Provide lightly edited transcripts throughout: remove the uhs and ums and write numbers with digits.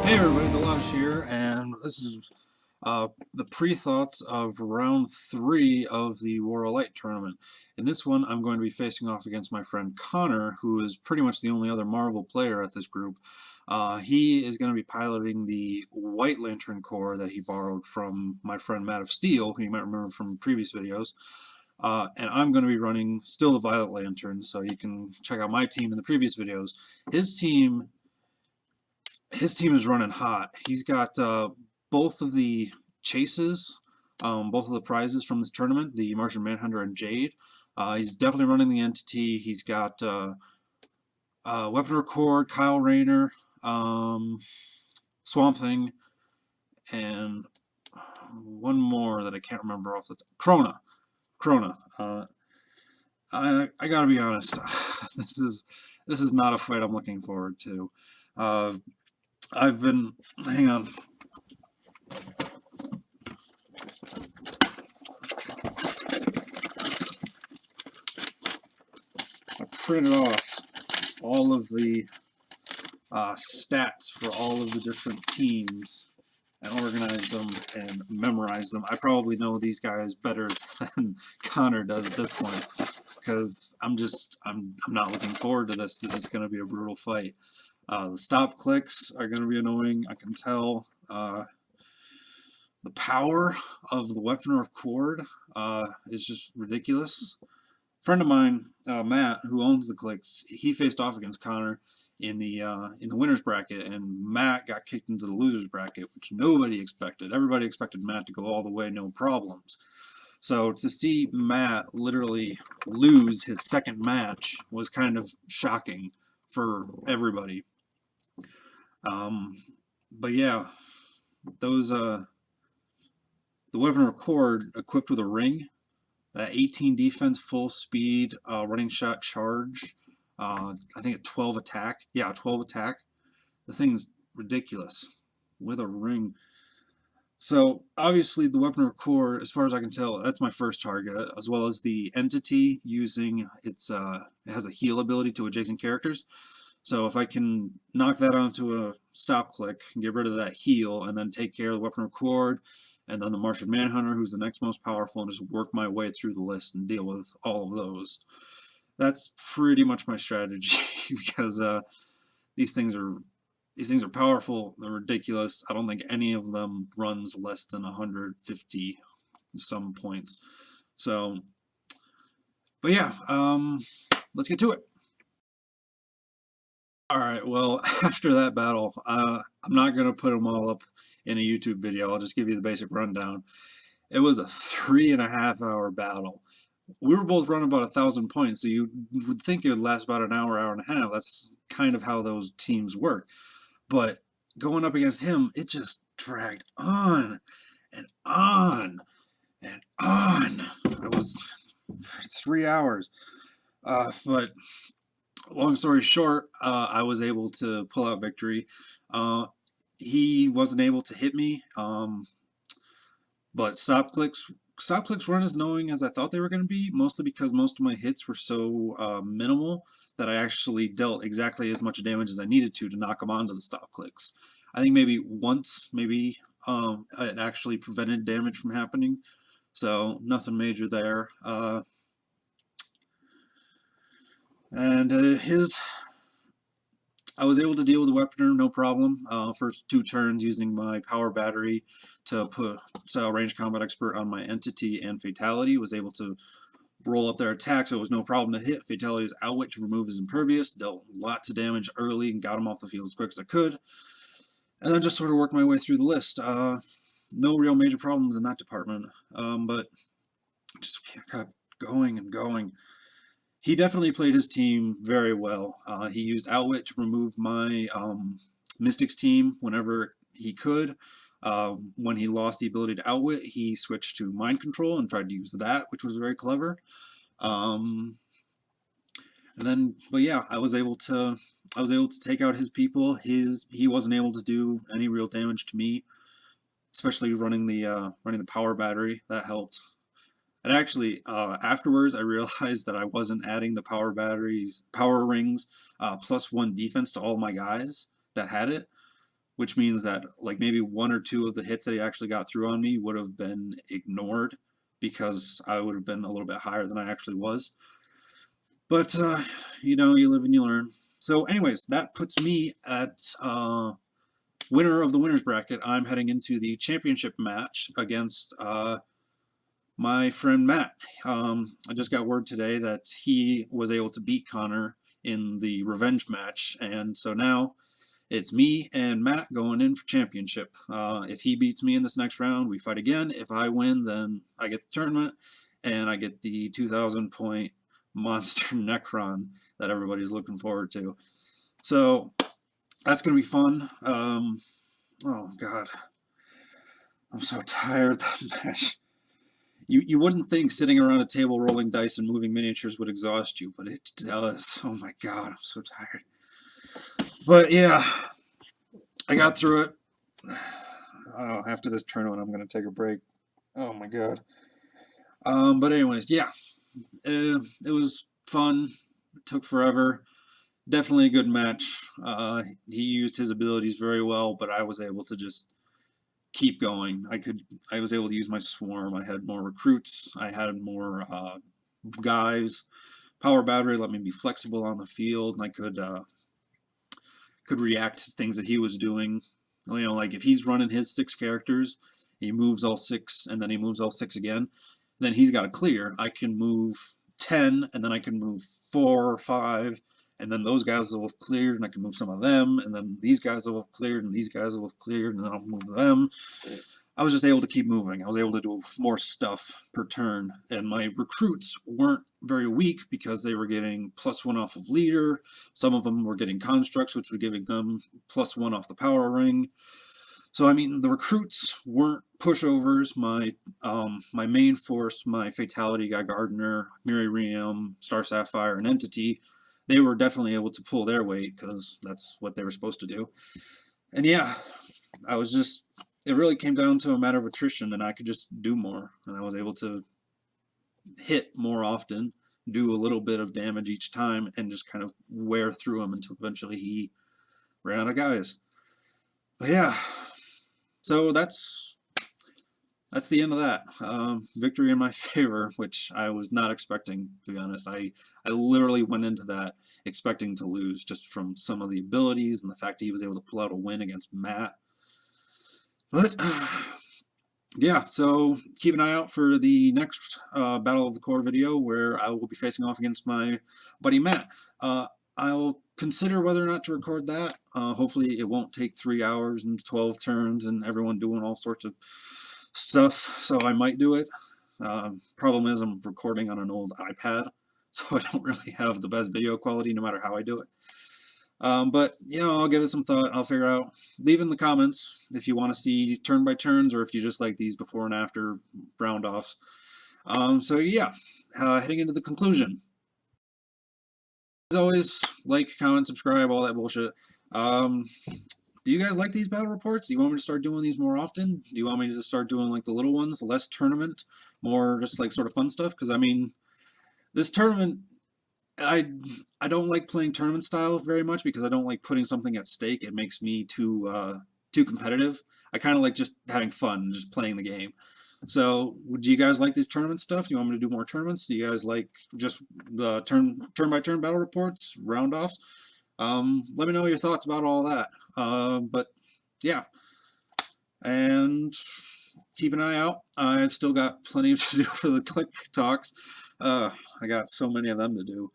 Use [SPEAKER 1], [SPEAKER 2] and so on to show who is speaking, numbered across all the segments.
[SPEAKER 1] Hey everybody, Delash here, and this is the pre-thoughts of round 3 of the War of Light tournament. In this one, I'm going to be facing off against my friend Connor, who is pretty much the only other Marvel player at this group. He is going to be piloting the White Lantern Corps that he borrowed from my friend Matt of Steel, who you might remember from previous videos. And I'm going to be running still the Violet Lantern, so you can check out my team in the previous videos. His team is running hot. He's got both of the chases, both of the prizes from this tournament, the Martian Manhunter and Jade. He's definitely running the Entity. He's got Weapon Record, Kyle Rayner, Swamp Thing, and one more that I can't remember off the top. Krona. I gotta be honest, this is not a fight I'm looking forward to. I've been, hang on. I printed off all of the stats for all of the different teams and organized them and memorized them. I probably know these guys better than Connor does at this point, because I'm not looking forward to this. This is going to be a brutal fight. The stop clicks are going to be annoying, I can tell. The power of the Weapon of Cord is just ridiculous. A friend of mine, Matt, who owns the clicks, he faced off against Connor in the winners bracket, and Matt got kicked into the losers bracket, which nobody expected. Everybody expected Matt to go all the way, no problems. So to see Matt literally lose his second match was kind of shocking for everybody. But yeah, those the Weapon of Cord equipped with a ring, 18 defense, full speed, running shot charge, I think a 12 attack. Yeah, 12 attack. The thing's ridiculous with a ring. So obviously the Weapon of Cord, as far as I can tell, that's my first target, as well as the Entity using its it has a heal ability to adjacent characters. So if I can knock that onto a stop click and get rid of that heal, and then take care of the Weapon of Cord, and then the Martian Manhunter, who's the next most powerful, and just work my way through the list and deal with all of those. That's pretty much my strategy, because these things are powerful, they're ridiculous. I don't think any of them runs less than 150 some points. So, but yeah, let's get to it. Alright, well, after that battle, I'm not going to put them all up in a YouTube video. I'll just give you the basic rundown. It was a 3.5 hour battle. We were both running about 1,000 points, so you would think it would last about an hour, hour and a half. That's kind of how those teams work. But going up against him, it just dragged on and on and on. It was for 3 hours. But long story short, I was able to pull out victory. He wasn't able to hit me, but stop clicks weren't as annoying as I thought they were going to be, mostly because most of my hits were so minimal that I actually dealt exactly as much damage as I needed to knock him onto the stop clicks. I think maybe once, it actually prevented damage from happening, so nothing major there. I was able to deal with the Weaponer, no problem. First 2 turns using my power battery to put range combat expert on my Entity, and Fatality was able to roll up their attack, so it was no problem to hit. Fatality's outwit to remove his impervious, dealt lots of damage early and got him off the field as quick as I could. And then just sort of worked my way through the list. No real major problems in that department, but just kept going and going. He definitely played his team very well. He used Outwit to remove my Mystics team whenever he could. When he lost the ability to Outwit, he switched to Mind Control and tried to use that, which was very clever. But yeah, I was able to take out his people. He wasn't able to do any real damage to me, especially running the power battery. That helped. And actually, afterwards, I realized that I wasn't adding the power rings, +1 defense to all my guys that had it. which means that like maybe 1 or 2 of the hits that he actually got through on me would have been ignored because I would have been a little bit higher than I actually was. But, you know, you live and you learn. So anyways, that puts me at winner of the winner's bracket. I'm heading into the championship match against my friend Matt. I just got word today that he was able to beat Connor in the revenge match, and so now it's me and Matt going in for championship. If he beats me in this next round, we fight again. If I win, then I get the tournament, and I get the 2,000 point monster Necron that everybody's looking forward to. So that's going to be fun. Oh, God. I'm so tired of that match. You wouldn't think sitting around a table rolling dice and moving miniatures would exhaust you, but it does. Oh my God, I'm so tired. But yeah, I got through it. Oh, after this tournament, I'm going to take a break. Oh my God. But anyways, yeah, it was fun. It took forever. Definitely a good match. He used his abilities very well, but I was able to just keep going. I was able to use my swarm. I had more recruits. I had more guys. Power battery let me be flexible on the field, and I could react to things that he was doing. You know, like if he's running his 6 characters, he moves all 6, and then he moves all 6 again. Then he's got to clear. I can move 10, and then I can move 4 or 5. And then those guys will have cleared, and I can move some of them, and then these guys will have cleared, and these guys will have cleared, and then I'll move them. I was just able to keep moving. I was able to do more stuff per turn, and my recruits weren't very weak because they were getting +1 off of leader. Some of them were getting constructs, which were giving them +1 off the power ring. So I mean, the recruits weren't pushovers. My main force, my fatality guy, Gardener, Miriam, Star Sapphire, and Entity, they were definitely able to pull their weight because that's what they were supposed to do. And yeah, it really came down to a matter of attrition, and I could just do more. And I was able to hit more often, do a little bit of damage each time, and just kind of wear through him until eventually he ran out of guys. But yeah, so that's the end of that. Victory in my favor, which I was not expecting, to be honest. I literally went into that expecting to lose just from some of the abilities and the fact that he was able to pull out a win against Matt. But yeah, so keep an eye out for the next Battle of the Core video where I will be facing off against my buddy Matt. I'll consider whether or not to record that. Hopefully it won't take 3 hours and 12 turns and everyone doing all sorts of stuff, so I might do it. Problem is I'm recording on an old iPad, so I don't really have the best video quality no matter how I do it. But, you know, I'll give it some thought. I'll figure out. Leave in the comments if you want to see turn by turns or if you just like these before and after round offs. So yeah, heading into the conclusion. As always, like, comment, subscribe, all that bullshit. Do you guys like these battle reports? Do you want me to start doing these more often? Do you want me to just start doing like the little ones, less tournament, more just like sort of fun stuff? Because I mean, this tournament, I don't like playing tournament style very much because I don't like putting something at stake. It makes me too competitive. I kind of like just having fun, just playing the game. So, do you guys like this tournament stuff? Do you want me to do more tournaments? Do you guys like just the turn by turn battle reports, round offs? Let me know your thoughts about all that. But yeah, and keep an eye out. I've still got plenty to do for the Click Talks. I got so many of them to do.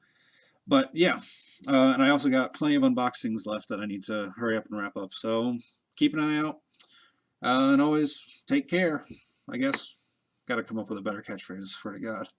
[SPEAKER 1] But yeah, and I also got plenty of unboxings left that I need to hurry up and wrap up. So keep an eye out. And always take care, I guess. Got to come up with a better catchphrase, swear to God.